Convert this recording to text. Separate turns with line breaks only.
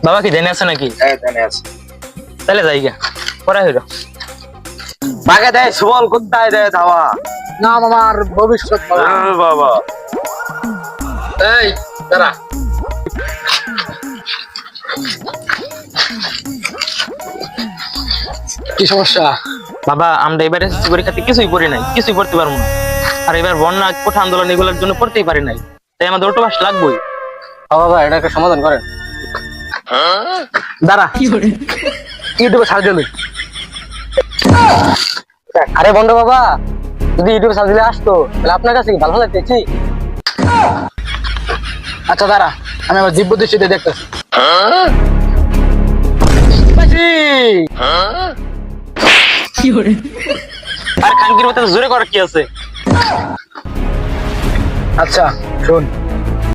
বাবা কি জেনে আছে নাকি?
হ্যাঁ জানে আছে।
তাহলে যাই গা পড়া হইলো।
বাগে দেয় সুবল কোথায় দেয় ধাওয়া?
না মামা আর ভবিষ্যৎ বাবা।
বাবা
এই দাঁড়া, কি সমস্যা?
বাবা আমরা এবার এসএসসি পরীক্ষাতে কিছুই পড়ি নাই, কিছুই পড়তে পারবো না। আর এবার বন্যা কোঠা আন্দোলন এগুলোর জন্য পড়তেই পারি নাই, তাই আমাদের অটো পাস লাগবেই।
বাবা এটা একটা সমাধান করেন। দাঁড়া, ইউটিউবে সার্চ দিলে। আরে বন্ধু বাবা, যদি ইউটিউবে সার্চ দিলে আসতো তাহলে আপনার কাছে কি ভালো লাগতেছি? আচ্ছা দাঁড়া, আমি আমার দিব্য দৃষ্টিতে দেখতেছি।
আর খানকির মতো জোরে করার কি আছে?
আচ্ছা শোন,